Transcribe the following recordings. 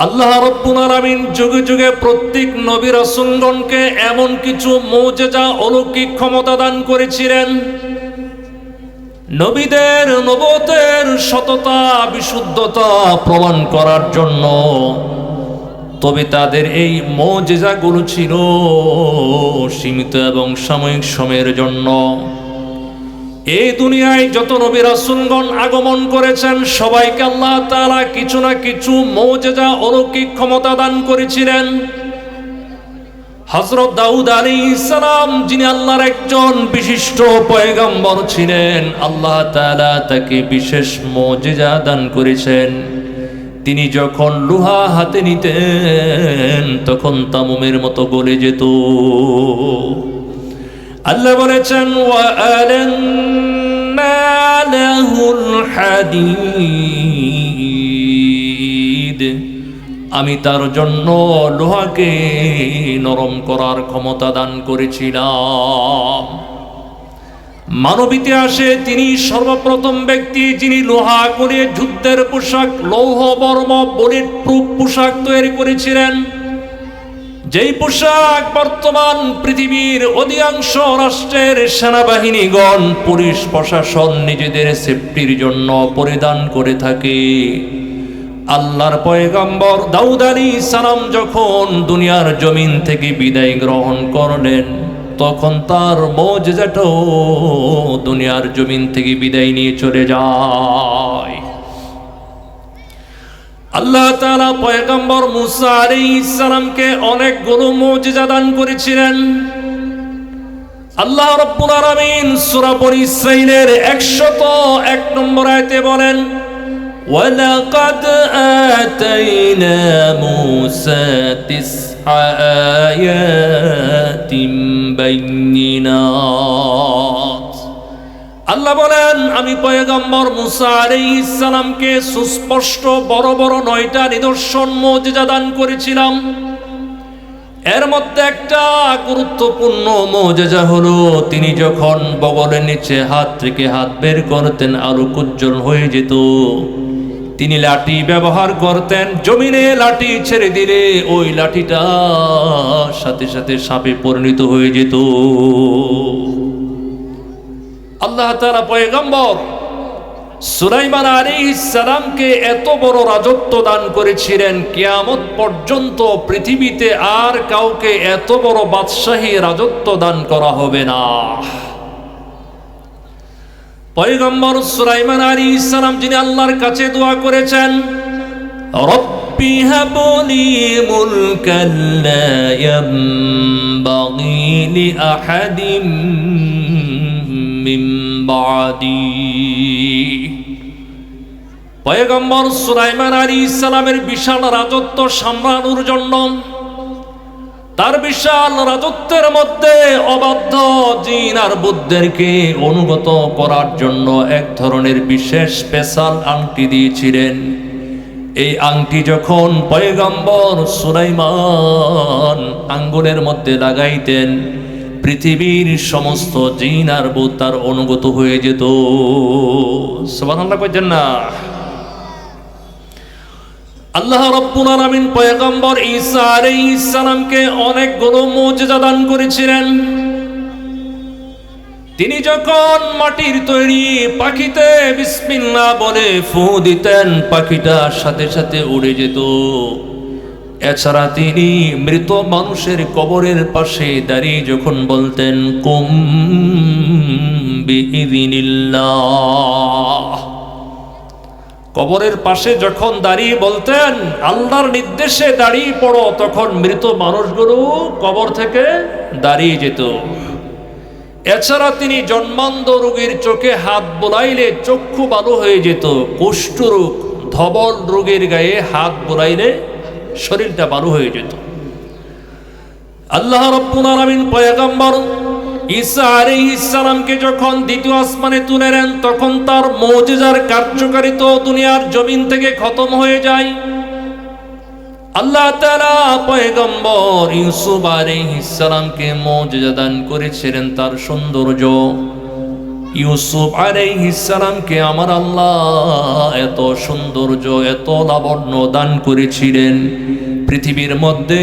আল্লাহ রাব্বুল আলামিন যুগে যুগে প্রত্যেক নবী রাসূলগণকে এমন কিছু মুজিজা অলৌকিক ক্ষমতা দান করেছিলেন নবীদের নবুয়তের সততা বিশুদ্ধতা প্রমাণ করার জন্য। তবে তাদের এই মুজিজাগুলো ছিল সীমিত এবং সাময়িক সময়ের জন্য। এই দুনিয়ায় যত নবী রাসূলগণ আগমন করেছেন সবাইকে আল্লাহ তাআলা কিছু না কিছু মুজিজা অলৌকিক ক্ষমতা দান করেছিলেন। হযরত দাউদ আলাইহিস সালাম যিনি আল্লাহর একজন বিশিষ্ট পয়গম্বর ছিলেন, আল্লাহ তাআলা তাকে বিশেষ মুজিজা দান করেছেন। তিনি যখন লোহা হাতে নিতেন তখন তামুমের মতো গলে যেত। আল্লাহ বলেছেন ওয়া আলান্না লাহুল হাদীদ, আমি তার জন্য লোহাকে নরম করার ক্ষমতা দান করেছিলাম। মানব ইতিহাসে তিনি সর্বপ্রথম ব্যক্তি যিনি লোহা করে যুদ্ধের পোশাক, লৌহ বর্ম বুলেট প্রুফ পোশাক তৈরি করেছিলেন। যেই পোশাক বর্তমান পৃথিবীর অধিকাংশ রাষ্ট্রের সেনাবাহিনীগণ, পুলিশ প্রশাসন নিজেদের সেফটির জন্য পরিধান করে থাকে। আল্লাহর পয়গম্বর দাউদ আলাইহিস সালাম যখন দুনিয়ার জমিন থেকে বিদায় গ্রহণ করলেন তখন তার মুজিজাটাও দুনিয়ার জমিন থেকে বিদায় নিয়ে চলে যায়। আল্লাহ তাআলা পয়গম্বর মুসা আলাইহিস সালামকে অনেকগুলো মুজিজা দান করেছিলেন। আল্লাহ রাব্বুল আলামিন সূরা বনী ইসরাঈলের 101 নম্বর আয়াতে বলেন ওয়ালাকাদ আতাইনা মুসা তিসআ আয়াতিন বাইয়িনাত। আল্লাহ বলেন আমি পয়গম্বর মুসা আলাইহিস সালামকে সুস্পষ্ট বড় বড় 9টা নিদর্শন মুজিজা দান করেছিলাম। এর মধ্যে একটা গুরুত্বপূর্ণ মুজিজা হলো তিনি যখন বগলের নিচে হাত থেকে হাত বের করতেন আলোক উজ্জ্বল হয়ে যেত। তিনি লাঠি ব্যবহার করতেন, জমিনে লাঠি ছেড়ে দিলে ওই লাঠিটা সাথে সাথে সাপে পরিণত হয়ে যেত। আল্লাহ তাআলা পয়গম্বর সুলাইমান আলাইহিস সালামকে এত বড় রাজত্ব দান করেছিলেন, কিয়ামত পর্যন্ত পৃথিবীতে আর কাউকে এত বড় বাদশাহী রাজত্ব দান করা হবে না। পয়গম্বর সুলাইমান আলাইহিস সালাম যিনি আল্লাহর কাছে দোয়া করেছেন রব্বি হাবলি মুলকান লা ইয়ানবাগি লি আহাদিম মিন বাদি। পয়গম্বর সুলাইমান আলাইহিস সালামের বিশাল রাজত্ব সামলানোর জন্য, তার বিশাল রাজত্বের মধ্যে অবাধ্য জিন আর বুদ্ধদেরকে অনুগত করার জন্য এক ধরনের বিশেষ স্পেশাল আংটি দিয়েছিলেন। এই আংটি যখন পয়গম্বর সুলাইমান আঙ্গুলের মধ্যে লাগাইতেন পৃথিবীর সমস্ত জিন আর বুত তার অনুগত হয়ে যেত। সুবহানাল্লাহ কইতেন না? আল্লাহ রাব্বুল আলামিন পয়গম্বর ঈসা আলাইহিস সালামকে অনেকগুলো মুজিজা দান করেছিলেন। তিনি যখন মাটির তৈরি পাখিতে বিসমিল্লাহ বলে ফু দিতেন পাখিটা সাথে সাথে উড়ে যেত। এছাড়া তিনি মৃত মানুষের কবরের পাশে দাঁড়িয়ে যখন বলতেন কুম বিইযনিল্লাহ, কবরের পাশে যখন দাঁড়িয়ে বলতেন আল্লাহর নির্দেশে দাঁড়িয়ে পড়ো, তখন মৃত মানুষগুলো কবর থেকে দাঁড়িয়ে যেত। এছাড়া তিনি জন্মান্ধ রোগীর চোখে হাত বোলাইলে চক্ষু ভালো হয়ে যেত। কুষ্ঠরোগ, ধবল রোগীর গায়ে হাত বোলাইলে শরীরটা ভালো হয়ে যেত। আল্লাহ রাব্বুল আলামিন পয়গম্বর ঈসা আলাইহিস সালামকে যখন দ্বিতীয় আসমানে তুলে নেন তখন তার মুজিজার কার্যকারিতা দুনিয়ার জমিন থেকে খতম হয়ে যায়। আল্লাহ তাআলা পয়গম্বর ইউসুফ আলাইহিস সালামকে মুজিজা দান করেছিলেন তার সৌন্দর্য। ইউসুফ আলাইহিস সালামকে আমার আল্লাহ এত সৌন্দর্য, এত লাবণ্য দান করেছিলেন, পৃথিবীর মধ্যে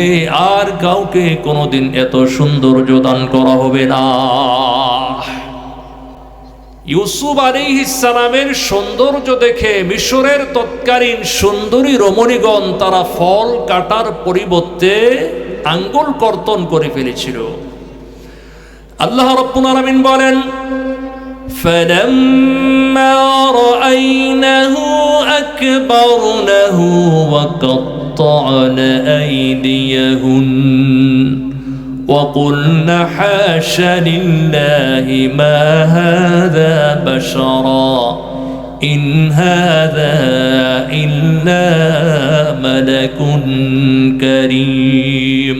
আর কাউকে কোনোদিন এত সৌন্দর্য দান করা হবে না। ইউসুফ আলাইহিস সালামের সৌন্দর্য দেখে মিশরের তৎকালীন সুন্দরী রমণীগণ তারা ফল কাটার পরিবর্তে আঙ্গুল কর্তন করে ফেলেছিল। আল্লাহ রাব্বুল আলামিন বলেন, فَلَمَّا رَأَيْنَهُ أَكْبَرْنَهُ وَقَطَّعْنَ أَيْدِيَهُنَّ وَقُلْنَ حَاشَ لِلَّهِ مَا هَذَا بَشَرًا إِنْ هَذَا إِلَّا مَلَكٌ كَرِيمٌ।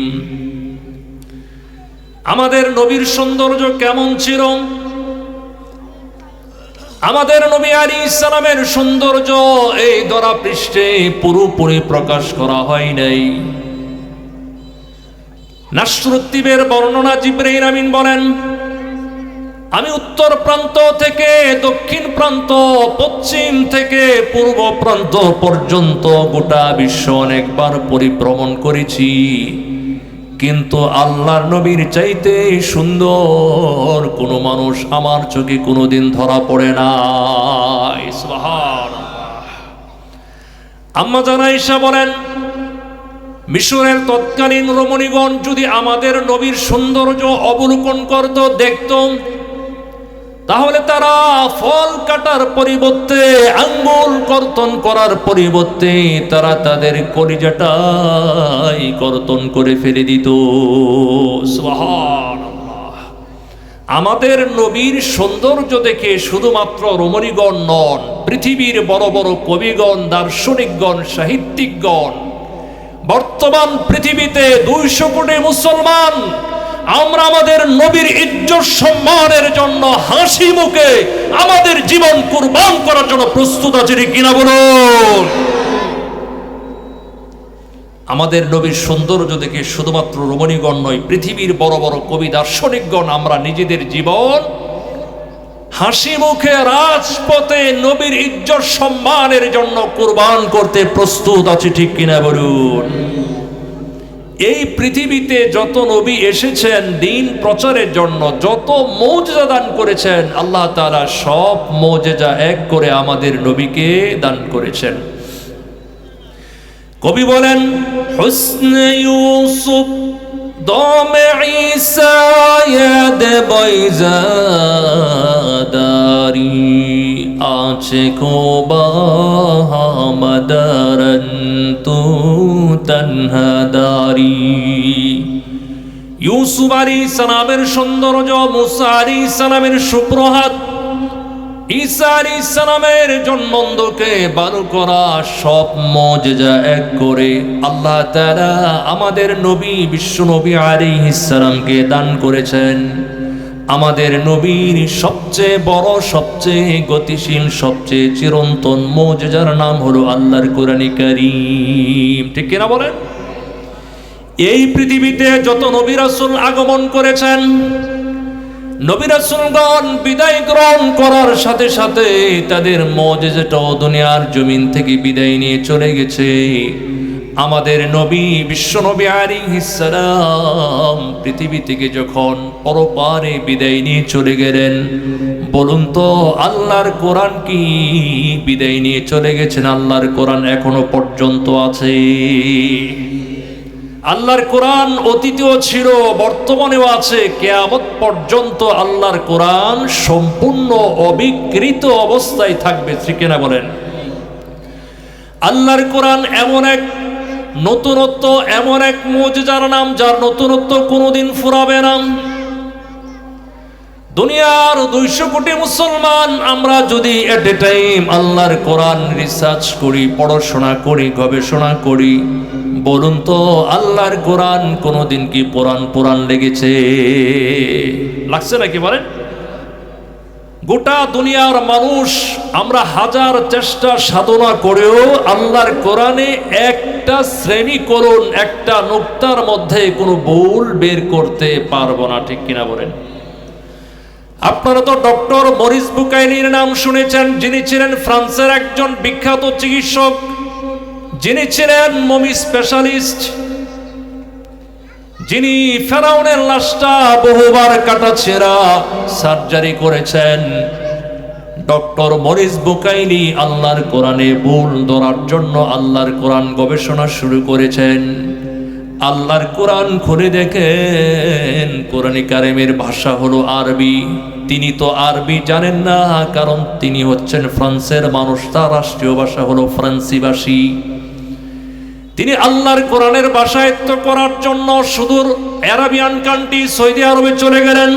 আমাদের নবীর সৌন্দর্য কেমন ছিল? আমাদের নবী আলাইহিস সালামের সৌন্দর্য এই ধরা পৃষ্ঠে পুরোপুরি প্রকাশ করা হয় নাই। নাসরুদ্দীনের বর্ণনা, জিবরাইল আমিন বলেন, আমি উত্তর প্রান্ত থেকে দক্ষিণ প্রান্ত, পশ্চিম থেকে পূর্ব প্রান্ত পর্যন্ত গোটা বিশ্ব অনেকবার পরিভ্রমণ করেছি, কিন্তু আল্লাহর নবীর চাইতে সুন্দর কোনো মানুষ আমার চোখে কোনোদিন ধরা পড়ে না। সুবহানাল্লাহ। আম্মা জান আয়েশা বলেন, মিশরের তৎকালীন রমণীগণ যদি আমাদের নবীর সৌন্দর্য অবলোকন করত, দেখত, তাহলে তারা ফল কাটার পরিবর্তে, আঙ্গুল কর্তন করার পরিবর্তে তারা তাদের কলিজাটাই কর্তন করে ফেলে দিত। সুবহানাল্লাহ। আমাদের নবীর সৌন্দর্য দেখে শুধুমাত্র রমণীগণ নন, পৃথিবীর বড় বড় কবিগণ, দার্শনিকগণ, সাহিত্যিকগণ, বর্তমান পৃথিবীতে 200 কোটি মুসলমান আমরা আমাদের নবীর ইজ্জত সম্মানের জন্য হাসি মুখে আমাদের জীবন কুরবান করার জন্য প্রস্তুত আছি, কিনা বলুন? আমাদের নবীর সৌন্দর্য দেখে শুধুমাত্র রমণীগণ নয়, পৃথিবীর বড় বড় কবি, দার্শনিকগণ আমরা নিজেদের জীবন হাসি মুখে রাজপথে নবীর ইজ্জত সম্মানের জন্য কুরবান করতে প্রস্তুত আছি, ঠিক কিনা বলুন? এই পৃথিবীতে যত নবী এসেছেন দিন প্রচারের জন্য, যত মুজিজা দান করেছেন, আল্লাহ তাআলা সব মুজিজা এক করে আমাদের নবীকে দান করেছেন। কবি বলেন, হুসনে ইউসুফ দমে ঈসা ইয়াদ বাইজাদারি আছে কোবা হামদারন তু তনহাদারি। ইউসুফ আলাইহিস সালামের সৌন্দর্য, মুসা আলাইহিস সালামের সুপ্রভাত, ঈসা আলাইহিস সালামের জন্মন্দকে বারো করা সব মুজিজা এক করে আল্লাহ তাআলা আমাদের নবী বিশ্ব নবী আলাইহিস সালামকে দান করেছেন। আমাদের নবীর সবচেয়ে বড়, সবচেয়ে গতিশীল, সবচেয়ে চিরন্তন মুজিজার নাম হলো আল্লাহর কোরআনে কারীম, ঠিক কিনা বলেন? এই পৃথিবীতে যত নবী রাসূল আগমন করেছেন, নবী রাসূলগণ বিদায় গ্রহণ করার সাথে সাথে তাদের মুজিজাটাও দুনিয়ার জমিন থেকে বিদায় নিয়ে চলে গেছে। আমাদের নবী বিশ্ব নবী আলাইহিস সালাম পৃথিবী থেকে যখন পরপারে বিদায় নিয়ে চলে গেলেন, বলুন তো আল্লাহর কোরআন কি বিদায় নিয়ে চলে গেছেন? আল্লাহর কোরআন এখনো পর্যন্ত আছে। আল্লাহর কোরআন অতীতেও ছিল, বর্তমানেও আছে, কিয়ামত পর্যন্ত আল্লাহর কোরআন সম্পূর্ণ অবিকৃত অবস্থায় থাকবে, ঠিক কিনা বলেন? আল্লাহর কোরআন এমন এক নতুনত্ব, এমন এক মুজিজার নাম যার নতুনত্ব কোনোদিন ফুরাবে না। দুনিয়ার 200 কোটি মুসলমান আমরা যদি এট এ টাইম আল্লাহর কোরআন রিসার্চ করি, পড়াশোনা করি, গবেষণা করি, বলুন তো আল্লাহর কোরআন কোনোদিন কি পুরাণ লেগেছে? লাগছে নাকি বলেন? গোটা দুনিয়ার মানুষ আমরা হাজার চেষ্টা সাধনা করেও আল্লাহর কোরআনে একটা শ্রেণীকরণ, একটা নুকতার মধ্যে কোনো ভুল বের করতে পারবো না, ঠিক কিনা বলেন? আপনারা তো ডক্টর মরিস বুকাইলির নাম শুনেছেন, যিনি ছিলেন ফ্রান্সের একজন বিখ্যাত চিকিৎসক, যিনি ছিলেন মমি স্পেশালিস্ট, যিনি ফেরাউনের লাশটা বহুবার কাটাছেঁড়া সার্জারি করেছেন। ডক্টর মরিস বুকাইলি আল্লাহর কোরআনে ভুল ধরার জন্য আল্লাহর কোরআন গবেষণা শুরু করেছেন। আল্লাহর কোরআন খুলে দেখেন কোরআনে কারিমের ভাষা হলো আরবি। তিনি তো আরবি জানেন না, কারণ তিনি হচ্ছেন ফ্রান্সের মানুষ, তার রাষ্ট্রীয় ভাষা হলো ফ্রান্সি ভাষী। তিনি আল্লাহর কোরআনের ভাষায়ত্ত করার জন্য সুদূর আরাবিয়ান কান্ট্রি সৌদি আরবে চলে গেলেন।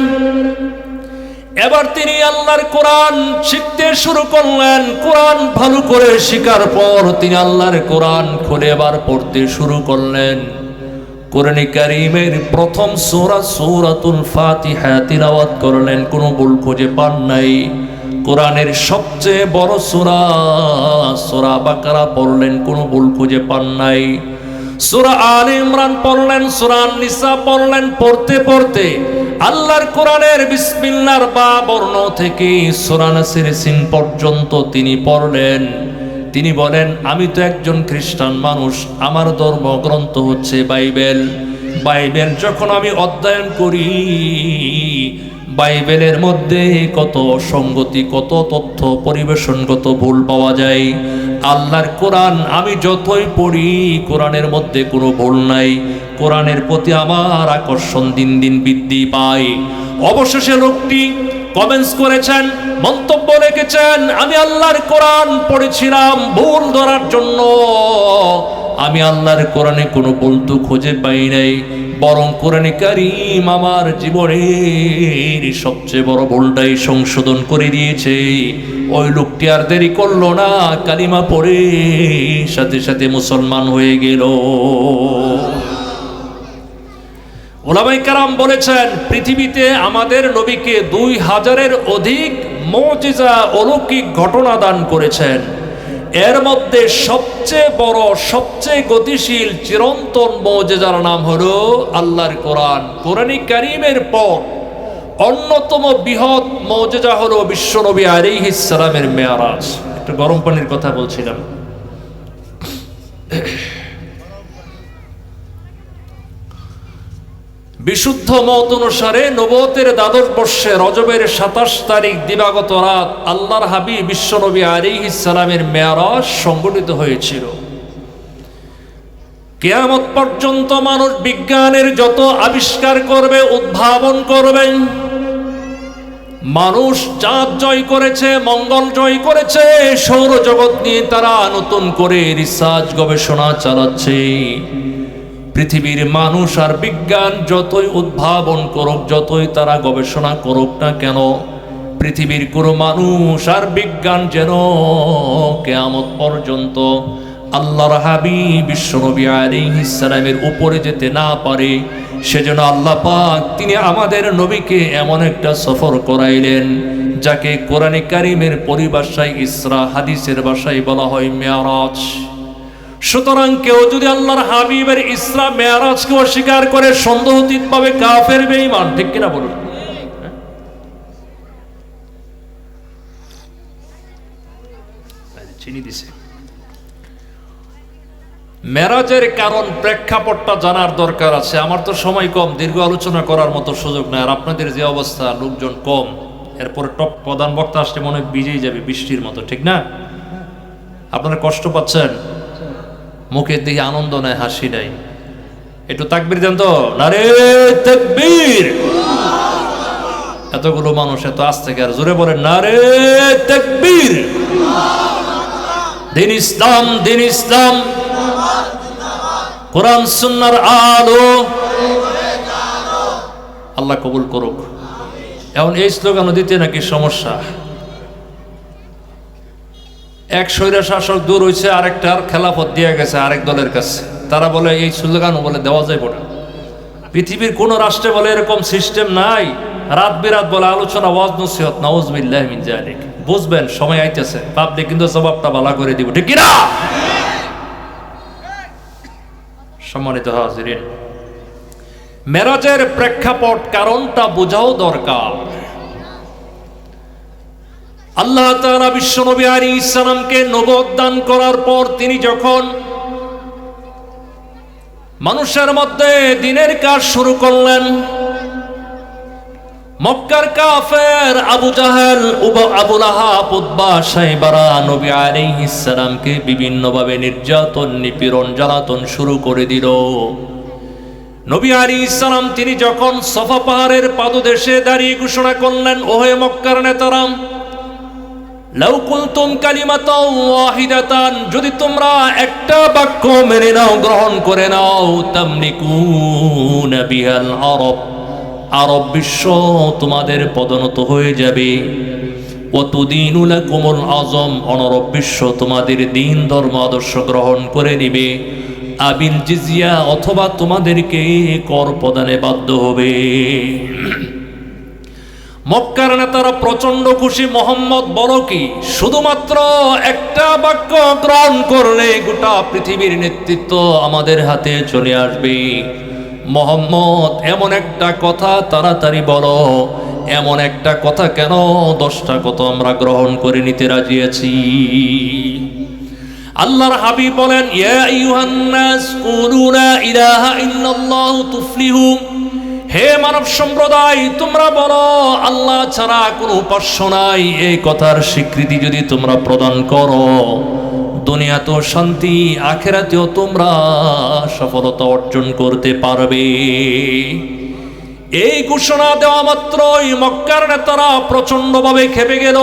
এবার তিনি আল্লাহর কোরআন শিখতে শুরু করলেন। কোরআন ভালো করে শেখার পর তিনি আল্লাহর কোরআন খুলে এবার পড়তে শুরু করলেন। কোরআনে কারীমের প্রথম সূরা সূরাতুল ফাতিহা তিলাওয়াত করলেন, কোনো ভুল খুঁজে পান নাই। কোরআনের সবচেয়ে বড় সূরা সূরা বাকারা পড়লেন, কোনো ভুল খুঁজে পান নাই। সূরা আলে ইমরান পড়লেন, সূরা নিসা পড়লেন। পড়তে পড়তে আল্লাহর কোরআনের বিসমিল্লাহর বা বর্ণ থেকে সূরা নাসির সিন পর্যন্ত তিনি পড়লেন। তিনি বলেন, আমি তো একজন খ্রিস্টান মানুষ, আমার ধর্মগ্রন্থ হচ্ছে বাইবেল। বাইবেল যখন আমি অধ্যয়ন করি, বাইবেলের মধ্যে কত অসঙ্গতি, কত তথ্য পরিবেশনগত ভুল পাওয়া যায়। আল্লাহর কোরআন আমি যতই পড়ি, কোরআনের মধ্যে কোনো ভুল নাই। কোরআনের প্রতি আমার আকর্ষণ দিন দিন বৃদ্ধি পায়। অবশেষে লোকটি কমেন্টস করেছেন, মন্তব্য রেখেছেন, আমি আল্লাহর কোরআন পড়েছিলাম ভুল ধরার জন্য, আমি আল্লাহর কোরআনে কোনো ভুল তো খুঁজে পাই নাই, বরং কোরআনে কারীম আমার জীবনের সবচেয়ে বড় ভুলটাই সংশোধন করে দিয়েছে। ওই লোকটি আর দেরি করলো না, কালিমা পড়ে সাথে সাথে মুসলমান হয়ে গেল। ওলামায়ে কেরাম বলেছেন, পৃথিবীতে আমাদের নবীকে 2000-এর অধিক মুজিজা অলৌকিক ঘটনা দান করেছেন। এর মধ্যে সবচেয়ে বড়, সবচেয়ে গতিশীল, চিরন্তন মুজিজার নাম হলো আল্লাহর কোরআন। কোরআনে কারীমের পর অন্যতম বৃহৎ মুজিজা হলো বিশ্বনবী আলাইহিস সালামের মেরাজ। একটু গরম পানির কথা বলছিলাম। বিশুদ্ধ মত অনুসারে নবুয়তের দ্বাদশ বর্ষে রজবের 27 তারিখ দিবাগত রাত আল্লাহর হাবিব বিশ্বনবী আলাইহিস সালামের মেরাজ সংঘটিত হয়েছিল। কিয়ামত পর্যন্ত মানুষ বিজ্ঞানের যত আবিষ্কার করবে, উদ্ভাবন করবে, মানুষ চাঁদ জয় করেছে, মঙ্গল জয় করেছে, সৌরজগৎ নিয়ে তারা নতুন করে রিসার্চ গবেষণা চালাচ্ছে। পৃথিবীর মানুষ আর বিজ্ঞান যতই উদ্ভাবন করুক, যতই তারা গবেষণা করুক না কেন, পৃথিবীর কোনো মানুষ আর বিজ্ঞান যেন কিয়ামত পর্যন্ত আল্লাহর হাবিব বিশ্বনবী আলাইহিস সালামের উপরে যেতে না পারে, সেজন্য আল্লাহ পাক তিনি আমাদের নবীকে এমন একটা সফর করাইলেন, যাকে কোরআনে কারীমের পরিভাষায় ইসরা, হাদিসের ভাষায় বলা হয় মেরাজ। সুতরাং কেউ যদি আল্লাহর হাবিবের ইসরা মেরাজকে অস্বীকার করে, সন্দেহাতীত ভাবে কাফের, বেঈমান। ঠিক কিনা বলুন? চিনি দিছে। মেরাজের কারণ, প্রেক্ষাপটটা জানার দরকার আছে। আমার তো সময় কম, দীর্ঘ আলোচনা করার মতো সুযোগ নাই। আর আপনাদের যে অবস্থা, লোকজন কম, এরপরে টপ প্রধান বক্তা আসলে মনে ভিজেই যাবে বৃষ্টির মতো, ঠিক না? আপনারা কষ্ট পাচ্ছেন, মুখের দিকে আনন্দ নাই, হাসি নাই। একটু তাকবীর দেন তো, নারে তাকবীর। এতগুলো মানুষ এত আস্তে আর জোরে বলেন নারে তাকবীর। দিন ইসলাম, দিন ইসলাম, কোরআন সুন্নাহর আলো আল্লাহ কবুল করুক। এখন এই স্লোগান দিতে নাকি সমস্যা। এক স্বৈরা শাসক দূর হয়েছে, আরেকটার খেলাফত দিয়ে গেছে আরেক দলের কাছে। তারা বলে এই স্লোগানও বলে দেওয়া যায় না। পৃথিবীর কোন রাষ্ট্রে বলে এরকম সিস্টেম নাই। রাত বিরাত বলে আলোচনা, ওয়াজ নসিহত, নাউজুবিল্লাহি মিন যালিক। বুঝবেন সময় আইতেছে, পাবলিক কিন্তু জবাবটা ভালো করে দিব, ঠিক কিনা? সম্মানিত হাজিরিন, মেরাজের প্রেক্ষাপট কারণটা বোঝাও দরকার। আল্লাহ তাআলা বিশ্বনবী আলাইহিস সালামকে নবুয়ত দান করার পর তিনি যখন মানুষের মধ্যে দ্বীনের কাজ শুরু করলেন, মক্কার কাফের আবু জাহেল, আবু লাহাব, উতবা, শাইবারা নবী আলাইহিস সালামকে বিভিন্নভাবে নির্যাতন, নিপীড়ন, জ্বালাতন শুরু করে দিল। নবী আলাইহিস সালাম তিনি যখন সফা পাহাড়ের পাদদেশে দাঁড়িয়ে ঘোষণা করলেন, ওহে মক্কার নেতারা, লাউ কুলতুম কালিমাতাও ওয়াহিদাতান, যদি তোমরা একটা বাক্য মেনে নাও, গ্রহণ করে নাও, তামলিকুনা বিহাল আরব, আরব বিশ্ব তোমাদের পদনত হয়ে যাবে। ওয়াতুদিনু লাকুমুল আযম, অনরব বিশ্ব তোমাদের দ্বীন ধর্ম আদর্শ গ্রহণ করে নিবে। আবিল জিজিয়া, অথবা তোমাদেরকে কর প্রদানে বাধ্য হবে। মক্কার নেতারা প্রচন্ড খুশি। মোহাম্মদ বলো কি, শুধুমাত্র একটা বাক্য গ্রহণ করলে গোটা পৃথিবীর নেতৃত্ব আমাদের হাতে চলে আসবে। মোহাম্মদ এমন একটা কথা তাড়াতাড়ি বলো, এমন একটা কথা কেন 10টা কথা আমরা গ্রহণ করে নিতে রাজি আছি। আল্লাহর হাবিব বলেন, ইয়া আইয়ুহান নাস কুলু লা ইলাহা ইল্লাল্লাহু তুফলিহু, হে মানব সম্প্রদায় তোমরা বলো আল্লাহ ছাড়া কোনো উপাস্য নাই। এই কথার স্বীকৃতি যদি তোমরা প্রদান করো, দুনিয়াতেও শান্তি, আখিরাতেও তোমরা সফলতা অর্জন করতে পারবে। এই ঘোষণা দেওয়া মাত্রই মক্কার নেতারা প্রচন্ডভাবে খেপে গেল।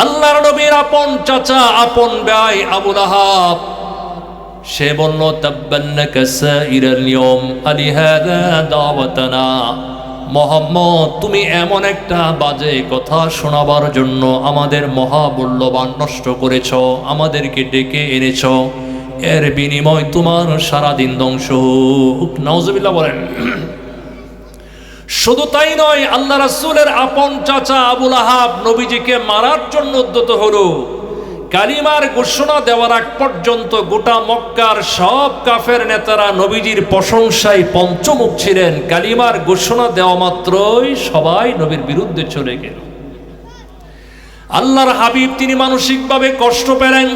আল্লাহর নবীর আপন চাচা, আপন ভাই আবু লাহাব, সে বলল, তাব্বান্নাকা সাইরাল ইয়াউম আলিহাদা দাওয়াতানা, মোহাম্মদ তুমি এমন একটা বাজে কথা শোনাবার জন্য আমাদের মহামূল্যবান নষ্ট করেছ, আমাদেরকে ডেকে এনেছ, এর বিনিময় তোমার সারাদিন ধ্বংস হোক। নাউজুবিল্লাহ বলেন। শুধু তাই নয়, আল্লাহ রাসূলের আপন চাচা আবু লাহাব নবীজিকে মারার জন্য উদ্যত হলো। কালিমার ঘোষণা দেওয়ার আগ পর্যন্ত গোটা মক্কার সব কাফের নেতারা নবীজির প্রশংসায় পঞ্চমুখ ছিলেন। কালিমার ঘোষণা দেওয়া মাত্রই সবাই নবীর বিরুদ্ধে চলে গেল। আল্লাহর হাবিব তিনি মানসিকভাবে কষ্ট পেলেন।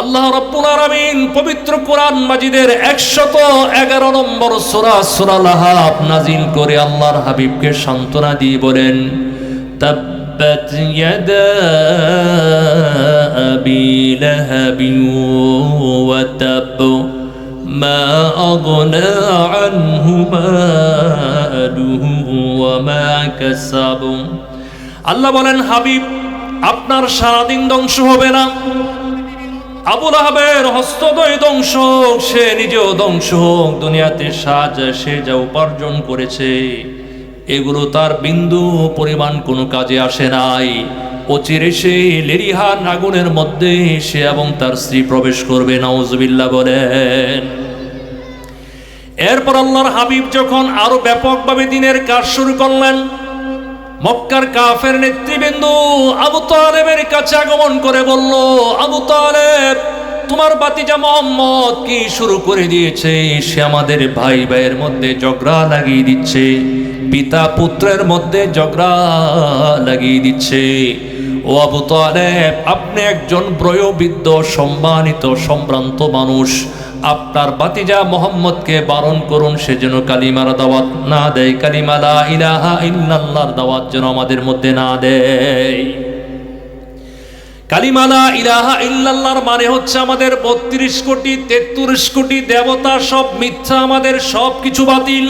আল্লাহ রাব্বুল আলামিন পবিত্র কোরআন মাজিদের 111 নম্বর সূরা সূরা লাহাব নাজিল করে আল্লাহর হাবিবকে সান্ত্বনা দিয়ে বলেন, তাব্বাত ইয়াদা আবি লাহাবিন ওয়া তাব মা আগনা আনহু মালুহু ওয়া মা কাসাব। আল্লাহ বলেন, হাবিব আপনার সারাদিন ধ্বংস হবে না। আবু লাহাবের হস্তদ্বয় ধ্বংস হোক, সে নিজেও ধ্বংস হোক, দুনিয়াতে সে যা উপার্জন করেছে এগুলো তার বিন্দু পরিমাণ কোনো কাজে আসে নাই। অচিরে সে লেরিহান আগুনের মধ্যে সে এবং তার স্ত্রী প্রবেশ করবে। নাউজুবিল্লাহ বলেন। এরপর আল্লাহর হাবিব যখন আরো ব্যাপকভাবে দ্বীনের কাজ শুরু করলেন, মক্কার কাফের নেতৃবৃন্দ আবু তালেবের কাছে আগমন করে বলল, আবু তালেব তোমার ভাতিজা মুহাম্মদ কি শুরু করে দিয়েছে? সে আমাদের ভাই ভাইয়ের মধ্যে ঝগড়া লাগিয়ে দিচ্ছে, পিতা পুত্রের মধ্যে ঝগড়া লাগিয়ে দিচ্ছে। ও আবু তালেব, আপনি একজন বয়োবৃদ্ধ সম্মানিত সম্ভ্রান্ত মানুষ, আপনার ভাতিজা মুহাম্মদকে বারণ করুন সে যেন কালিমার দাওয়াত না দেয়, কালিমা লা ইলাহা ইল্লাল্লাহর দাওয়াত যেন আমাদের মধ্যে না দেয়। কালিমা লা ইলাহা ইল্লাল্লাহর মানে হচ্ছে আমাদের 32 কোটি 33 কোটি দেবতা সব মিথ্যা, আমাদের সব কিছু বাতিল।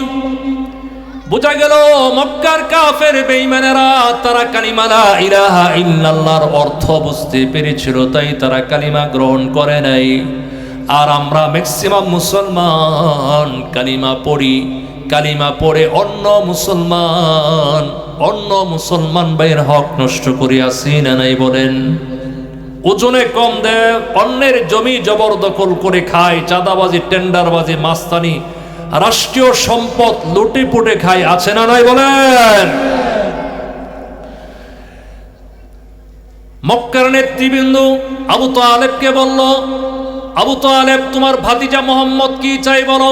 বোঝা গেল মক্কার কাফের বেঈমানেরা তারা কালিমা লা ইলাহা ইল্লাল্লাহর অর্থ বুঝতে পেরেছিল, তাই তারা কালিমা গ্রহণ করে নাই। আর আমরা ম্যাক্সিমাম মুসলমান কালিমা পড়ি, কালিমা পড়ে অন্য মুসলমান ভাইয়ের হক নষ্ট করে আসি না নাই বলেন? ওজনে কম দেয়, অন্যের জমি জবরদখল করে খায়, চাঁদাবাজি, টেন্ডারবাজি, মাস্তানি, রাষ্ট্রীয় সম্পদ লুটে পুটে খায়, আছে না নাই বলেন? মক্কার নেতৃবৃন্দ আবু তালেবকে বলল, আবু তালেব তোমার ভাতিজা মুহাম্মদ কি চাই বলো?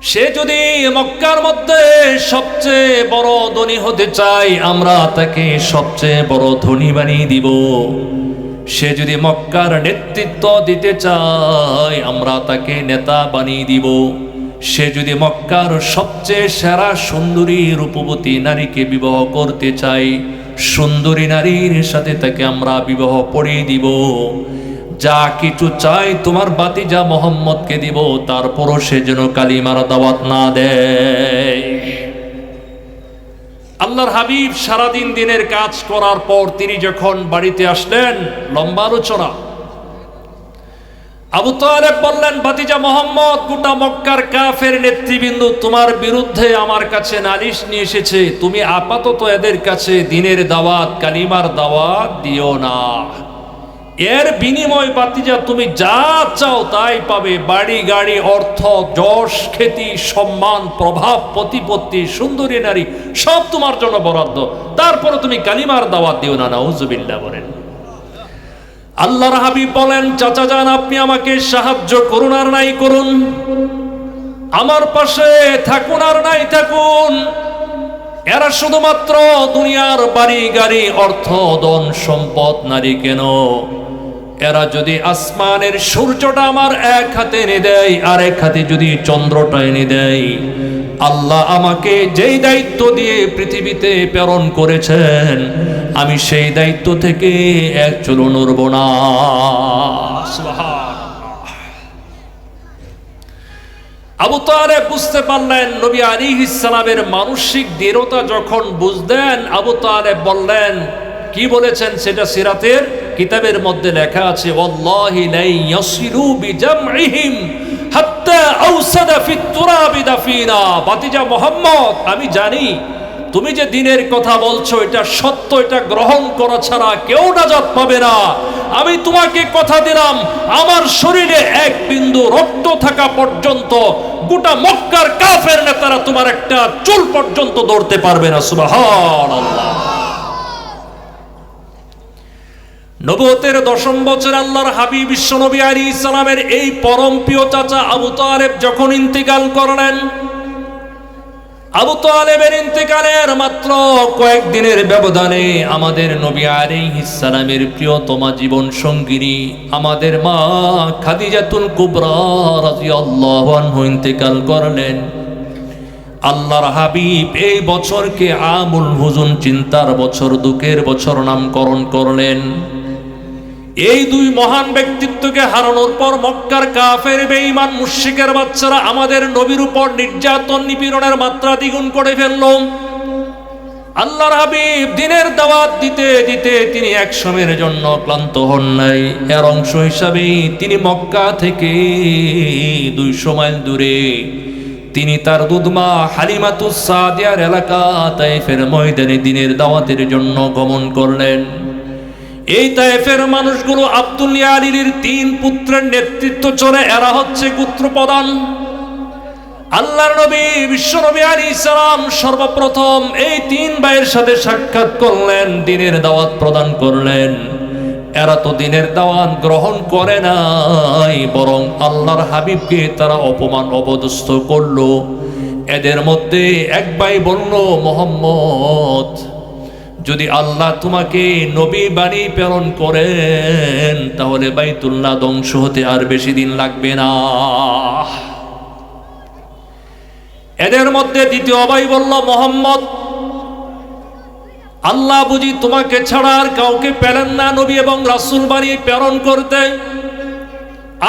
সে যদি মক্কার মধ্যে সবচেয়ে বড় ধনী হতে চায়, আমরা তাকে সবচেয়ে বড় ধনী বানিয়ে দিব। সে যদি মক্কার নেতৃত্ব দিতে চায়, আমরা তাকে নেতা বানিয়ে দিব। সে যদি মক্কার সবচেয়ে সেরা সুন্দরী রূপবতী নারীকে বিবাহ করতে চায়, সুন্দরী নারীর সাথে তাকে আমরা বিবাহ পড়িয়ে দিব। যা কিছু চাই তোমার বাতিজা মোহাম্মদকে দিব, তারপরও সে যেন কালিমার দাওয়াত না দেয়। আল্লাহর হাবিব সারাদিন দিনের কাজ করার পর তিনি যখন বাড়িতে আসলেন, লম্বা আলোচনা। আবু তালেব বললেন, ভাতিজা মোহাম্মদ, গোটা মক্কার কাফের নেতৃবৃন্দ তোমার বিরুদ্ধে আমার কাছে নালিশ নিয়ে এসেছে। তুমি আপাতত এদের কাছে দিনের দাওয়াত, কালিমার দাওয়াত দিও না। এর বিনিময় ভাতিজা তুমি যা চাও তাই পাবে। বাড়ি, গাড়ি, অর্থ, যশ, খ্যাতি, সম্মান, প্রভাব, প্রতিপত্তি, সুন্দরী নারী সব তোমার জন্য বরাদ্দ। তারপরে তুমি কালিমার দাওয়াত দিও না। নাউজুবিল্লাহ বলেন। আল্লাহর হাবিব বলেন, চাচা যান, আপনি আমাকে সাহায্য করুন আর নাই করুন, আমার পাশে থাকুন আর নাই থাকুন, এরা শুধুমাত্র দুনিয়ার বাড়ি, গাড়ি, অর্থ, ধন, সম্পদ, নারী কেন, এরা যদি আসমানের সূর্যটা আমার এক হাতে এনে দেয়, আর এক হাতে যদি চন্দ্রটা এনে দেয়, আল্লাহ আমাকে যেই দায়িত্ব দিয়ে পৃথিবীতে প্রেরণ করেছেন, আমি সেই দায়িত্ব থেকে এক চুলো নড়ব না। আবু তালেব বুঝতে পারলেন, নবী আলাইহিস সালামের মানসিক দৃঢ়তা যখন বুঝলেন, আবু তালেব বললেন, কি বলেছেন সেটা সিরাতের কিতাবের মধ্যে লেখা আছে, ওয়াল্লাহি লা ইয়াসিলু বিজামইহিম হাত্তা আওসাদা ফিত তুরাবি দাফিনা। ভাতিজা মুহাম্মদ, আমি জানি তুমি যে দিনের কথা বলছো এটা সত্য, এটা গ্রহণ করা ছাড়া কেউ নাজাত পাবে না। আমি তোমাকে কথা দিলাম, আমার শরীরে এক বিন্দু রক্ত থাকা পর্যন্ত গোটা মক্কার কাফের নেতারা তোমার একটা চুল পর্যন্ত ধরতে পারবে না। সুবহানাল্লাহ। নবুয়তের 10ম বছর আল্লাহর হাবিব বিশ্বনবী আলাইহিস সালামের এই পরম প্রিয় চাচা আবু তালেব যখন ইন্তেকাল করলেন, আবু তালেবের ইন্তেকালের মাত্র কয়েকদিনের ব্যবধানে আমাদের নবী আলাইহিস সালামের প্রিয়তমা জীবন সঙ্গিনী আমাদের মা খাদিজাতুল কুবরা রাদিয়াল্লাহু আনহা ইন্তেকাল করলেন। আল্লাহর হাবিব এই বছরকে আমুল হুজুন, চিন্তার বছর, দুঃখের বছর নামকরণ করলেন। এই দুই মহান ব্যক্তিত্বকে হারানোর পর মক্কার কাফের, বেঈমান, মুশরিকের বাচ্চারা আমাদের নবীর উপর নির্যাতন, নিপীড়নের মাত্রা দ্বিগুণ করে ফেলল। আল্লাহর হাবিব দিনের দাওয়াত দিতে দিতে তিনি এক সময়ের জন্য ক্লান্ত হন নাই। এর অংশ হিসাবে তিনি মক্কা থেকে 200 মাইল দূরে তিনি তার দুধমা হালিমাতুস সাদিয়ার এলাকা তায়েফের ময়দানে দিনের দাওয়াতের জন্য গমন করলেন। এই তায়েফের মানুষগুলো আব্দুল্লাহ আলীর 3 পুত্রের নেতৃত্ব চলে, এরা হচ্ছে গোত্রপ্রধান। আল্লাহর নবী বিশ্বনবী আলাইহিস সালাম সর্বপ্রথম এই 3 ভাইয়ের সাথে সাক্ষাৎ করলেন, দিনের দাওয়াত প্রদান করলেন। এরা তো দিনের দাওয়াত গ্রহণ করে নাই, বরং আল্লাহর হাবিবকে তারা অপমান, অপদস্থ করলো। এদের মধ্যে এক ভাই বলল, মুহাম্মদ, যদি আল্লাহ তোমাকে নবী বাণী প্রেরণ করেন তাহলে বাইতুল্লাহ ধ্বংস হতে আর বেশি দিন লাগবে না। এদের মধ্যে দ্বিতীয় ভাই বলল, মুহাম্মদ, আল্লাহ বুঝি তোমাকে ছাড়া আর কাউকে পেলেন না নবী এবং রাসূল বাণী প্রেরণ করতে।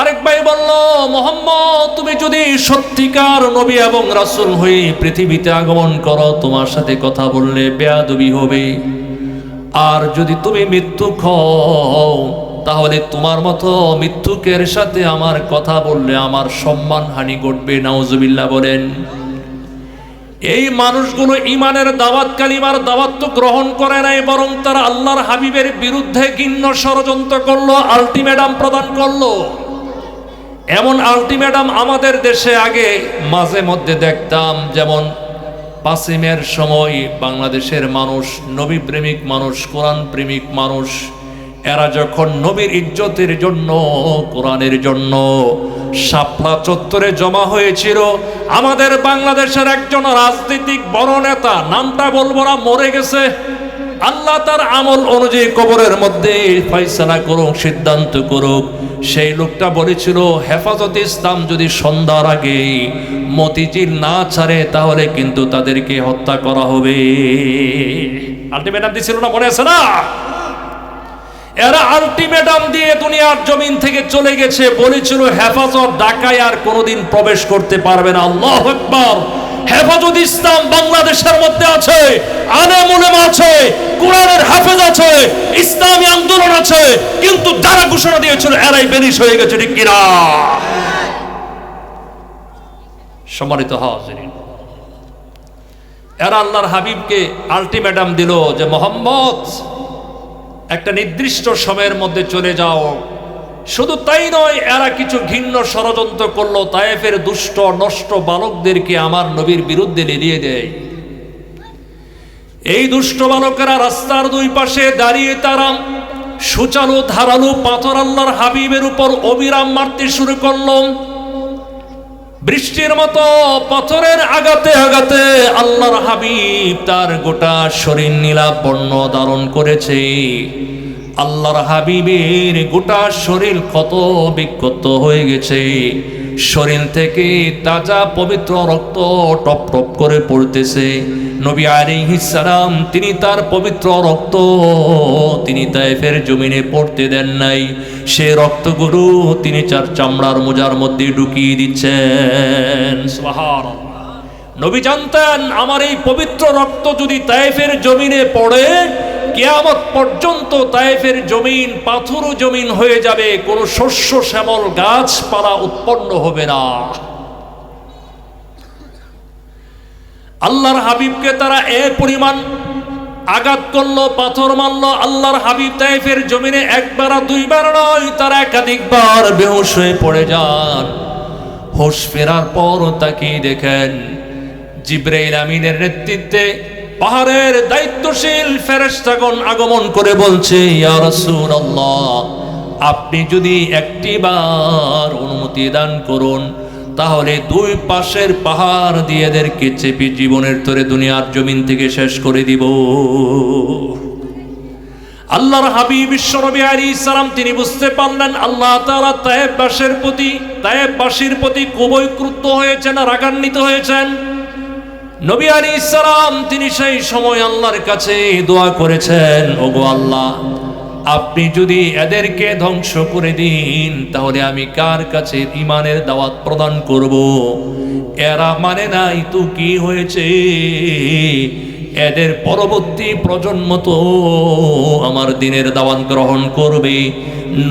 আরেক ভাই বলল, মুহাম্মদ, তুমি যদি সত্যিকার নবী এবং রাসূল হয়ে পৃথিবীতে আগমন করো, তোমার সাথে কথা বললে বেয়াদবি হবে। আর যদি তুমি মিথ্যুক হও তাহলে তোমার মতো মিথ্যুকের সাথে আমার কথা বললে আমার সম্মানহানি ঘটবে। নাউজুবিল্লাহ বলেন। এই মানুষগুলো ইমানের দাওয়াত, কালিমার দাওয়াত তো গ্রহণ করে নাই, বরং তারা আল্লাহর হাবিবের বিরুদ্ধে ঘৃণ্য ষড়যন্ত্র করলো, আলটিমেটাম প্রদান করলো। এমন আলটিমেটাম আমাদের দেশে আগে মাঝে মধ্যে দেখতাম, যেমন 5ই মের সময় বাংলাদেশের মানুষ, নবী প্রেমিক মানুষ, কোরআন প্রেমিক মানুষ, এরা যখন নবীর ইজ্জতের জন্য, কোরআনের জন্য শাপলা চত্বরে জমা হয়েছিল। আমাদের বাংলাদেশের একজন রাজনৈতিক বড় নেতা, নামটা বলবো না, মরে গেছে। আল্লাহ তার আমল অনুযায়ী কবরের মধ্যে ফয়সালা করুক, সিদ্ধান্ত করুক। সেই লোকটা বলেছিল, হেফাজতে ইসলাম যদি সন্ধ্যার আগে মতিঝিল না ছাড়ে তাহলে কিন্তু তাদেরকে হত্যা করা হবে। আলটিমেটাম দিছিল না, মনে আছে না? এরা আলটিমেটাম দিয়ে দুনিয়ার জমিন থেকে চলে গেছে। বলেছিল হেফাজত ঢাকায় আর কোনোদিন প্রবেশ করতে পারবে না। আল্লাহু আকবার। হেফাজত ইসলাম বাংলাদেশের মধ্যে আছে, আলেম উলামা আছে, কোরআনের হাফেজ আছে, ইসলামী আন্দোলন আছে, কিন্তু যারা ঘোষণা দিয়েছিল এরাই বেরিশ হয়ে গেছে, ঠিক কিনা? সম্মানিত হাজিরিন, এরা আল্লাহর হাবিবকে আলটিমেটাম দিল যে মোহাম্মদ একটা নির্দিষ্ট সময়ের মধ্যে চলে যাও। শুধু তাই নয়, এরা কিছু ঘৃণ্য ষড়যন্ত্র করলো, তায়েফের দুষ্ট নষ্ট বালকদেরকে আমার নবীর বিরুদ্ধে লেলিয়ে দেয়। এই দুষ্ট বালকেরা রাস্তার দুই পাশে দাঁড়িয়ে তারা সুচালু ধারালু পাথর আল্লাহর হাবিবের উপর অবিরাম মারতে শুরু করলো। বৃষ্টির মতো পাথরের আঘাতে আঘাতে আল্লাহর হাবিব তার গোটা শরীর নীলাবর্ণ ধারণ করেছে। আল্লাহর হাবিবের গোটা শরীর ক্ষত বিক্ষত হয়ে গেছে। শরীর থেকে তাজা পবিত্র রক্ত টপ টপ করে পড়তেছে। নবী আলাইহিস সালাম তিনি তার পবিত্র রক্ত তিনি তায়েফের জমিনে পড়তে দেন নাই। সে রক্তগুলো তিনি চার চামড়ার মোজার মধ্যে ঢুকিয়ে দিচ্ছেন। সুবহানাল্লাহ। নবী জানতেন আমার এই পবিত্র রক্ত যদি তায়েফের জমিনে পড়ে, কিয়ামত পর্যন্ত তায়েফের জমিন পাথুর জমিন হয়ে যাবে, কোনো শস্য শ্যামল গাছপালা উৎপন্ন হবে না। আল্লাহর হাবিবকে তারা এ পরিমাণ আঘাত করলো, পাথর মারলো। আল্লাহর হাবিব তায়েফের জমিনে একবার দুইবার নয়, তারা একাধিকবার বেহুশ হয়ে পড়ে যান। হোশ ফেরার পর তাকে দেখেন জিবরাইল আমিনের নেতৃত্বে পাহাড়ের দায়িত্বশীল ফেরেশতাগণ আগমন করে বলছে, ইয়া রাসূলুল্লাহ, আপনি যদি একটিবার অনুমতি দান করুন তাহলে দুই পাশের পাহাড় দিয়ে এদেরকে চেপে জীবনের তরে দুনিয়ার জমিন থেকে শেষ করে দিব। আল্লাহর হাবিব বিশ্বনবী আলাইহিস সালাম তিনি বুঝতে পারলেন আল্লাহ তাআলা তায়েফবাসীর প্রতি খুবই ক্রুদ্ধ হয়েছেন, রাগান্বিত হয়েছেন। নবী আলাইহিস সালাম তিনি সেই সময় আল্লাহর কাছে দোয়া করেছেন, ওগো আল্লাহ, আপনি যদি এদেরকে ধ্বংস করে দিন তাহলে আমি কার কাছে ঈমানের দাওয়াত প্রদান করব? এরা মানে নাই তো কি হয়েছে, এদের পরবর্তী প্রজন্ম তো আমার দিনের দাওয়াত গ্রহণ করবে।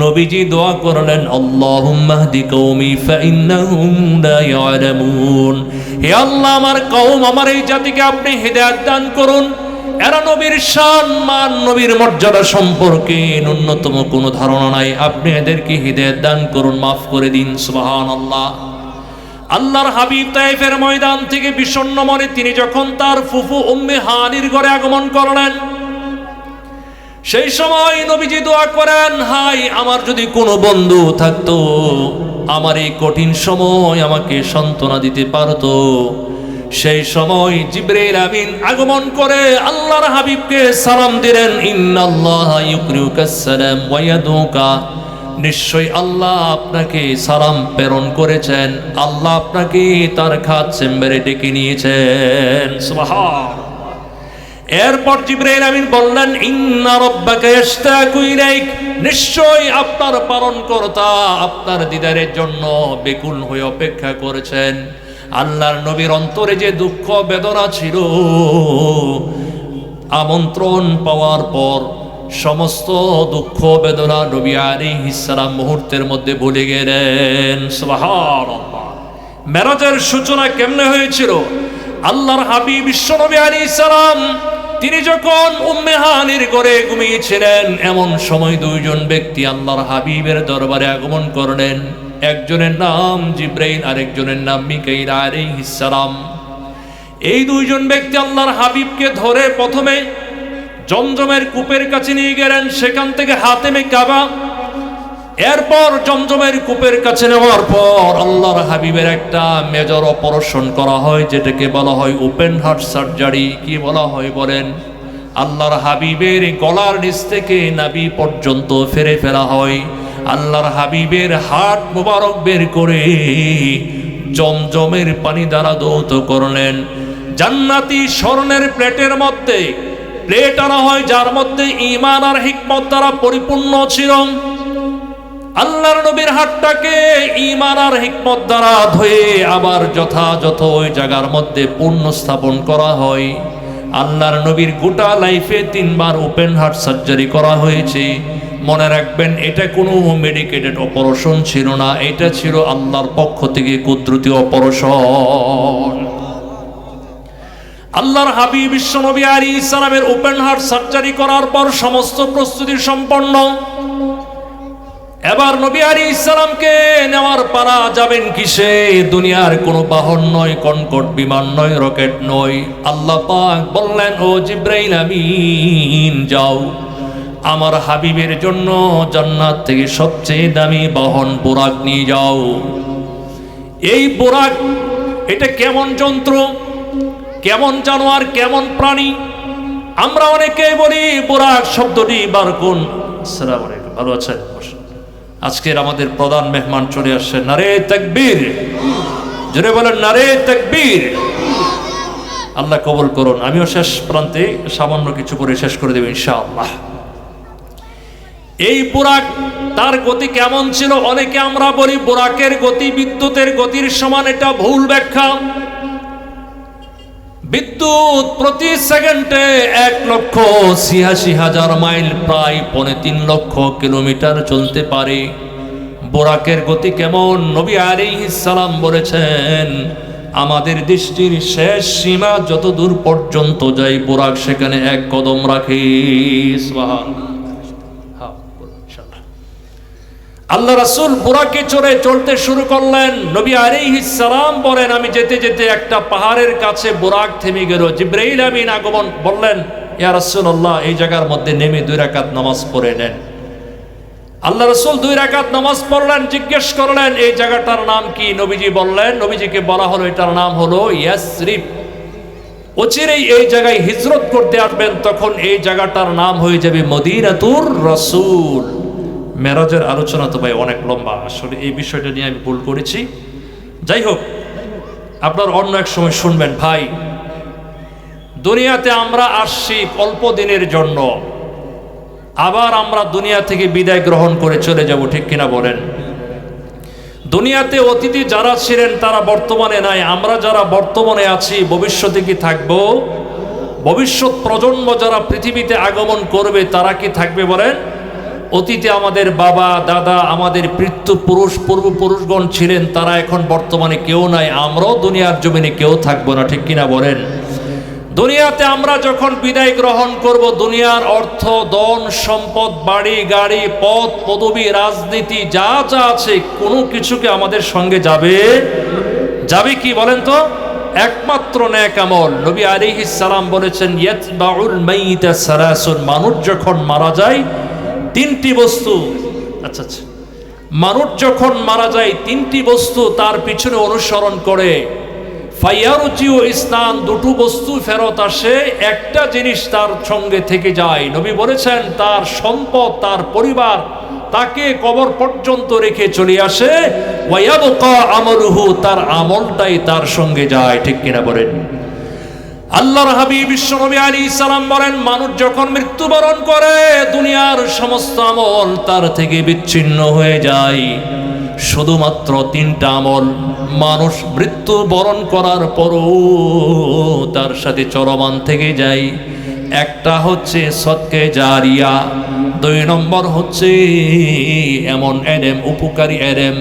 নবীজি দোয়া করলেন, আল্লাহুম্মা হদি কওমি ফাইন্নাহুম লা ইয়ালামুন। হে আল্লাহ, আমার কওম, আমার এই জাতিকে আপনি হিদায়াত দান করুন। এরা নবীর শান মান, নবীর মর্যাদা সম্পর্কে ন্যূনতম কোনো ধারণা নাই, আপনি এদেরকে হিদায়াত দান করুন, মাফ করে দিন। সুবহানাল্লাহ। আল্লাহর হাবিব তায়েফের ময়দান থেকে বিষণ্ণ মনে তিনি যখন তার ফুফু উম্মে হানির ঘরে আগমন করলেন, সেই সময় নবীজি দোয়া করেন, হাই আমার যদি কোনো বন্ধু থাকতো আমার এই কঠিন সময় আমাকে সান্ত্বনা দিতে পারতো। সেই সময় জিবরাইল আমিন আগমন করে আল্লাহর হাবিবকে সালাম দিলেন, ইন্নাল্লাহা ইউকরিউকাস সালাম ওয়া ইয়াদুকা, নিশ্চয় আল্লাহ আপনাকে সালাম প্রেরণ করেছেন, আল্লাহ আপনাকে তার খাত চেম্বারে ডেকে নিয়েছেন। সুবহান। এরপর জিবরাইল আমিন বললেন, ইন্না রাব্বাকা ইয়াশতাকু ইলাইক, নিশ্চয় আপনার পালনকর্তা আপনার দিদারের জন্য বেকুল হয়ে অপেক্ষা করেছেন। আল্লাহর নবীর অন্তরে যে দুঃখ বেদনা ছিল, আমন্ত্রণ পাওয়ার পর সমস্ত দুঃখ বেদনা নবী আলাইহিস সালাম মুহূর্তের মধ্যে ভুলে গেলেন। সুবহানাল্লাহ। মেরাজের সূচনা কেমনে হয়েছিল? আল্লাহর হাবিব বিশ্বনবী আলাইহিস সালাম তিনি যখন উম্মে হানির ঘরে ঘুমিয়েছিলেন, এমন সময় দুইজন ব্যক্তি আল্লাহর হাবিবের দরবারে আগমন করলেন। একজনের নাম জিবরাইল, আরেকজনের নাম মিকাইল আলাইহিস সালাম। এই দুইজন ব্যক্তি আল্লাহর হাবিবকে ধরে প্রথমে জমজমের কূপের কাছে নিয়ে গেলেন, সেখান থেকে হাতেমে কাবা এরপর জমজমের কূপের কাছে নেওয়ার পর আল্লাহর হাবিবের একটা মেজর অপারেশন করা হয়, যেটাকে বলা হয় ওপেন হার্ট সার্জারি। কি বলা হয় বলেন? আল্লাহর হাবিবের গলার নিচ থেকে নাভি পর্যন্ত ফেরে ফেলা হয়। আল্লাহর হাবিবের হার্ট মুবারক বের করে জমজমের পানি দ্বারা ধৌত করলেন। জান্নাতি স্বর্ণের প্লেটের মধ্যে প্লেট আনা হয়, যার মধ্যে ঈমান আর হিকমত দ্বারা পরিপূর্ণ ছিল। আল্লাহর নবীর হাতটাকে ঈমান আর হিকমত দ্বারা ধুয়ে আবার যথাযথ ওই জায়গার মধ্যে পুণ্য স্থাপন করা হয়। আল্লাহর নবীর গোটা লাইফে 3 বার ওপেন হার্ট সার্জারি করা হয়েছে। মনে রাখবেন, এটা কোনো মেডিকেটেড অপারেশন ছিল না, এটা ছিল আল্লাহর পক্ষ থেকে কুদরতি অপারেশন। আল্লাহর হাবিব বিশ্বনবী আলাইহিস সালামের ওপেন হার্ট সার্জারি করার পর সমস্ত প্রস্তুতি সম্পন্ন। এবার নবী আলাইহিস সালামকে নেওয়ার পালা যাবেন কিসে? দুনিয়ার কোনো বাহন নয়, কনকট বিমান নয়, রকেট নয়। আল্লাহ পাক বললেন, ও জিবরাইল আমিন, যাও আমার হাবিবের জন্য জান্নাত থেকে সবচেয়ে দামি বাহন বুরাক নিয়ে যাও। এই বুরাক, এটা কেমন যন্ত্র, কেমন জানোয়ার, কেমন প্রাণী? আমরা অনেকেই বলি বুরাক শব্দটি বারকুন। আসসালামু আলাইকুম, ভালো আছেন? আজকের আমাদের প্রধান মেহমান চলে আসছে। নারে তাকবীর, জোরে বলেন নারে তাকবীর। আল্লাহ কবুল করুন। আমিও শেষ প্রান্তে সামান্য কিছু করে শেষ করে দেব ইনশাআল্লাহ। এই বুরাক, তার গতি কেমন ছিল? অনেকে আমরা বলি বুরাকের গতি বিদ্যুতের গতির সমান, এটা ভুল ব্যাখ্যা। বিদ্যুৎ প্রতি সেকেন্ডে 1,86,000 মাইল, প্রায় 3.5 লক্ষ কিলোমিটার চলতে পারে। বুরাকের গতি কেমন? নবী আলাইহিস সালাম বলেছেন, আমাদের দৃষ্টির শেষ সীমা যত দূর পর্যন্ত যায়, বুরাক সেখানে 1 কদম রাখে। সুবহানাল্লাহ। আল্লাহ রাসূল বুরাকে চড়ে চলতে শুরু করলেন। নবী আলাইহিস সালাম বলেন, আমি যেতে যেতে একটা পাহাড়ের কাছে বুরাক থেমে গেল। জিবরাইল আমিন আগমন, বললেন, ইয়া রাসূলুল্লাহ, এই জায়গার মধ্যে নেমে 2 রাকাত নামাজ পড়ে নেন। আল্লাহ রাসূল 2 রাকাত নামাজ পড়লেন। জিজ্ঞেস করলেন, এই জায়গাটার নাম কি? নবীজি বললেন, নবীজিকে বলা হলো এটার নাম হলো ইয়াসরিব। অচিরেই এই জায়গায় হিজরত করতে আসবেন, তখন এই জায়গাটার নাম হয়ে যাবে মদিনাতুর রাসূল। মেরাজের আলোচনা তো ভাই অনেক লম্বা, আসলে এই বিষয়টা নিয়ে আমি ভুল করেছি। যাই হোক, আপনার অন্য এক সময় শুনবেন। ভাই, দুনিয়াতে আমরা আসছি অল্প দিনের জন্য, আবার আমরা দুনিয়া থেকে বিদায় গ্রহণ করে চলে যাব, ঠিক কিনা বলেন? দুনিয়াতে অতীতে যারা ছিলেন তারা বর্তমানে নাই, আমরা যারা বর্তমানে আছি ভবিষ্যতে কি থাকবো? ভবিষ্যৎ প্রজন্ম যারা পৃথিবীতে আগমন করবে তারা কি থাকবে বলেন? অতীতে আমাদের বাবা দাদা, আমাদের পিতৃপুরুষ পূর্বপুরুষগণ ছিলেন, তারা এখন বর্তমানে কেউ নাই, আমরাও দুনিয়ার জমিনে কেউ থাকবো না, ঠিক কিনা বলেন? দুনিয়াতে আমরা যখন বিদায় গ্রহণ করব, দুনিয়ার অর্থ, ধন সম্পদ, বাড়ি গাড়ি, পদ পদবী, রাজনীতি যা যা আছে, কোনো কিছুকে আমাদের সঙ্গে যাবে কি বলেন তো? একমাত্র নেক আমল। নবী আলাইহিস সালাম বলেছেন, ইয়াতবাউল মাইয়িতা সালাসুন, মানুষ যখন মারা যায় 3টি বস্তু, আচ্ছা, মানুষ যখন মারা যায় 3টি বস্তু তার পিছনে অনুসরণ করে। ফায়ারুজিউ ইসলাম, 2টো বস্তু ফেরত আসে, একটা জিনিস তার সঙ্গে থেকে যায়। নবী বলেছেন, তার সম্পদ, তার পরিবার তাকে কবর পর্যন্ত রেখে চলে আসে। ওয়ায়াবকা আমলুহু, তার আমলটাই তার সঙ্গে যায়, ঠিক কিনা বলেন? আল্লাহর হাবিব বিশ্বনবী আলাইহিস সালাম বলেন, মানুষ যখন মৃত্যুবরণ করে দুনিয়ার সমস্ত আমল তার থেকে বিচ্ছিন্ন হয়ে যায়। শুধুমাত্র 3টা আমল মানুষ মৃত্যুবরণ করার পরও তার সাথে চলমান থেকে যায়। একটা হচ্ছে সদকে জারিয়া, 2 নম্বর হচ্ছে এমন এলেম, উপকারী এলেম,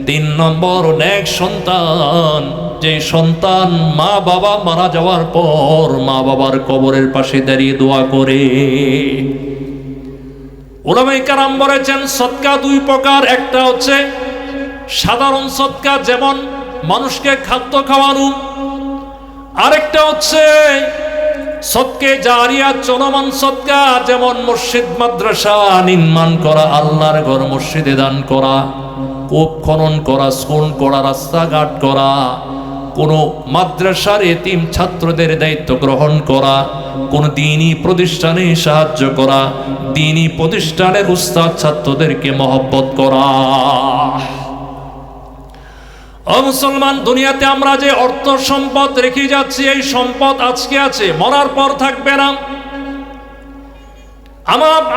3 নম্বর নেক সন্তান, যে সন্তান মা বাবা মারা যাওয়ার পর মা বাবার কবরের পাশে দাঁড়িয়ে দোয়া করে। উলামায়ে কেরাম বলেছেন, সদকা 2 প্রকার। একটা হচ্ছে সাধারণ সদকা, যেমন মানুষকে খাদ্য খাওয়ানো। আরেকটা হচ্ছে সদকে জারিয়া চলমান সদকা, যেমন মসজিদ মাদ্রাসা নির্মাণ করা, আল্লাহর ঘর মসজিদে দান করা, কূপ খনন করা, স্কুল করা, রাস্তাঘাট করা, কোনো মাদ্রাসার এতিম ছাত্রদের দায়িত্ব গ্রহণ করা, কোন দ্বীনি প্রতিষ্ঠানে সাহায্য করা, দ্বীনি প্রতিষ্ঠানের উস্তাদ ছাত্রদেরকে মহব্বত করা। ও মুসলমান, দুনিয়াতে আমরা যে অর্থ সম্পদ রেখে যাচ্ছি, এই সম্পদ আজকে আছে, মরার পর থাকবে না।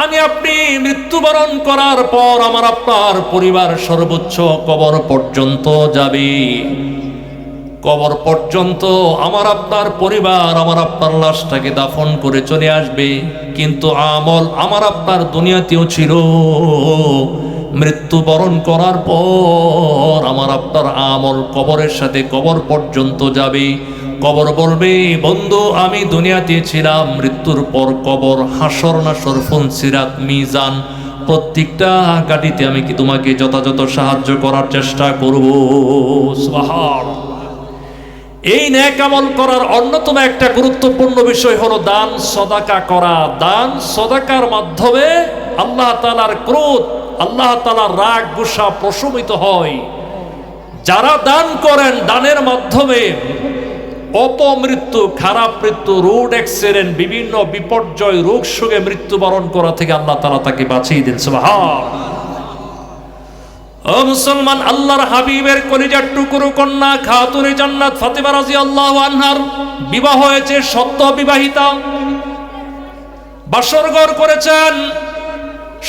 আমি আপনি মৃত্যুবরণ করার পর আমার আপনার পরিবার সর্বোচ্চ কবর পর্যন্ত যাবে। কবর পর্যন্ত আমার আপনার পরিবার আমার আপনার লাশটাকে দাফন করে চলে আসবে, কিন্তু আমল আমার আপনার দুনিয়াতেও ছিল। মৃত্যুবরণ করার পর আমার আপনার আমল কবরের সাথে কবর পর্যন্ত যাবে। কবর বলবে, বন্ধু আমি দুনিয়াতে ছিলাম, মৃত্যুর পর কবর, হাসর নাসর, ফুলসিরাত, মিজান, প্রত্যেকটা গাড়িতে আমি কি তোমাকে যথাযথ সাহায্য করার চেষ্টা করব। সুবহানাল্লাহ। এই নেক আমল করার অন্যতম একটা গুরুত্বপূর্ণ বিষয় হলো দান সদাকা করা। দান সদাকার মাধ্যমে আল্লাহ তাআলার ক্রোধ, আল্লাহ তাআলার রাগ গুসা প্রশমিত হয়। যারা দান করেন, দানের মাধ্যমে অপমৃত্যু, খারাপ মৃত্যু, রোড অ্যাক্সিডেন্ট, বিভিন্ন বিপর্যয়, রোগ শোকে মৃত্যুবরণ করা থেকে আল্লাহ তাআলা তাকে বাঁচিয়ে দেন। সুবহানাল্লাহ। ও মুসলমান, আল্লাহর হাবিবের কলিজার টুকরো কন্যা খাতুনে জান্নাত ফাতেমা রাদিয়াল্লাহু আনহার বিবাহ হয়েছে, সত্য বিবাহিতা, বাসরঘর করেছেন।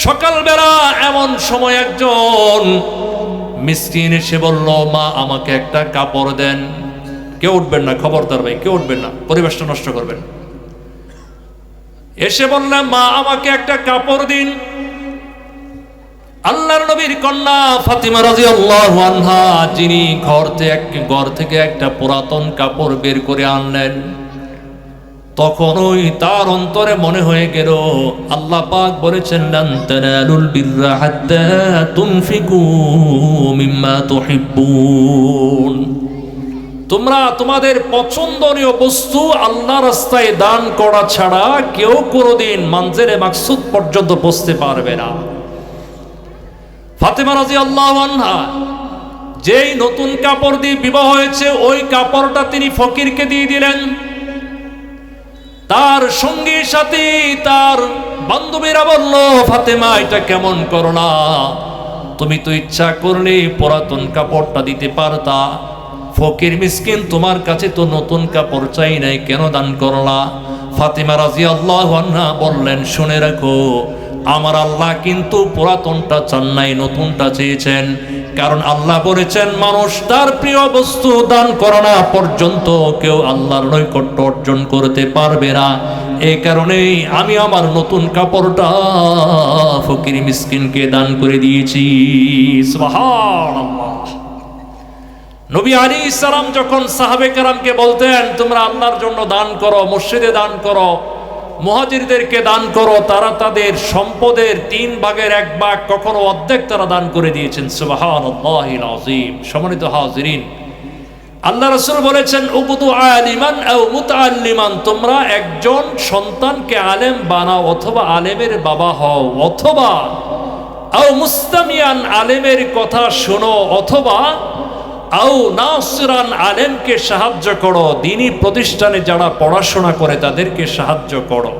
সকালবেলা এমন সময় একজন মিসকিন এসে বলল, মা আমাকে একটা কাপড় দেন। কেউ উঠবেন না, খবরদার ভাই, কেউ উঠবেন না, পরিবেশটা নষ্ট করবেন। এসে বললেন, মা আমাকে একটা কাপড় দিন। আল্লাহর নবীর কন্যা ফাতিমা রাদিয়াল্লাহু আনহা, যিনি ঘর থেকে একটা পুরাতন কাপড় বের করে আনলেন, তখনই তার অন্তরে মনে হয়ে গেল, আল্লাহ পাক বলেছেন, লান তানালুল বিররা হাত্তা তুনফিকু মিম্মা তুহিব্বুন। তোমরা তোমাদের পছন্দনীয় বস্তু আল্লাহ রাস্তায় দান করা ছাড়া কেউ কোনোদিন মানজিলে মাকসুদ পর্যন্ত পৌঁছতে পারবে না। ফাতেমা রাদিয়াল্লাহু আনহা যেই নতুন কাপড় দিয়ে বিবাহ হয়েছে, ওই কাপড়টা তিনি ফকিরকে দিয়ে দিলেন। তার সঙ্গী সাথী, তার বান্ধবীরা বলল, ফাতেমা এটা কেমন করো না, তুমি তো ইচ্ছা করলে পুরাতন কাপড়টা দিতে পারতা। ফকির মিসকিন, তোমার কাছে তো নতুন কাপড় চাই নাই, কেন দান করলা? ফাতেমা রাদিয়াল্লাহু আনহা বললেন, শুনে রাখো, আমার আল্লাহ কিন্তু পুরাতনটা চান নাই, নতুনটা চেয়েছেন। কারণ আল্লাহ বলেছেন, মানুষ তার প্রিয় বস্তু দান করা না পর্যন্ত কেউ আল্লাহর নৈকট্য অর্জন করতে পারবে না। এই কারণেই আমি আমার নতুন কাপড়টা ফকির মিসকিনকে দান করে দিয়েছি। সুবহানাল্লাহ। নবী আলাইহিস সালাম যখন সাহাবে কেরামকে বলতেন, তোমরা আল্লাহর জন্য দান করো, মসজিদে দান করো, মুহাজিরদেরকে দান করো, তারা তাদের সম্পদের 3 ভাগের 1 ভাগ, কখনো অর্ধেক তারা দান করে দিয়েছেন। সুবহানাল্লাহিল আযীম। সম্মানিত হাজিরিন, আল্লাহ রাসূল বলেছেন, উবদু আলিমান আও মুতাআল্লিমান, তোমরা একজন সন্তানকে আলেম বানাও, অথবা আলেমের বাবা হও, অথবা আও মুস্তামিয়ান, আলেমের কথা শোনো, অথবা আও নাসিরান, আলেমকে সাহায্য করো, দ্বীনি প্রতিষ্ঠানে যারা পড়াশোনা করে তাদেরকে সাহায্য করো।